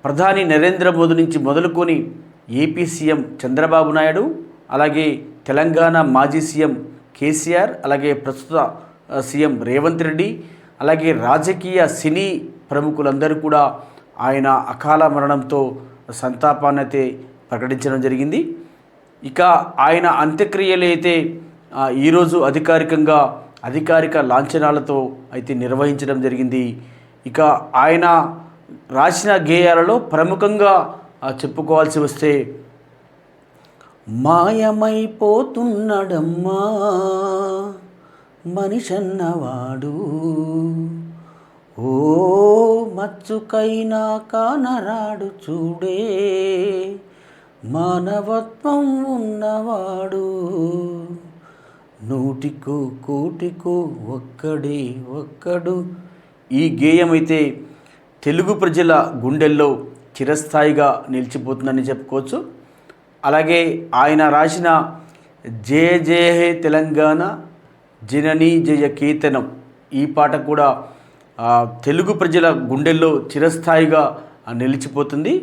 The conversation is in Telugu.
ప్రధాని నరేంద్ర మోదీ నుంచి మొదలుకొని ఏపీ సీఎం చంద్రబాబు నాయుడు, అలాగే తెలంగాణ మాజీ సీఎం కేసీఆర్, అలాగే ప్రస్తుత సీఎం రేవంత్ రెడ్డి, అలాగే రాజకీయ సినీ ప్రముఖులందరూ కూడా ఆయన అకాల మరణంతో సంతాపాన్ని అయితే ప్రకటించడం జరిగింది. ఇక ఆయన అంత్యక్రియలు అయితే ఈరోజు అధికారిక లాంఛనాలతో అయితే నిర్వహించడం జరిగింది. ఇక ఆయన రాసిన గేయాలలో ప్రముఖంగా చెప్పుకోవాల్సి వస్తే, మాయమైపోతున్నడమ్మా మనిషన్నవాడు, ఓ మచ్చుకైనా కానరాడు చూడే మానవత్వం ఉన్నవాడు, నూటికో కోటికో ఒక్కడే ఒక్కడు. ఈ గేయం అయితే తెలుగు ప్రజల గుండెల్లో చిరస్థాయిగా నిలిచిపోతుందని చెప్పుకోవచ్చు. అలాగే ఆయన రాసిన జయ జయ హే తెలంగాణ జననీ జయ కేతనం ఈ పాట కూడా తెలుగు ప్రజల గుండెల్లో చిరస్థాయిగా నిలిచిపోతుంది.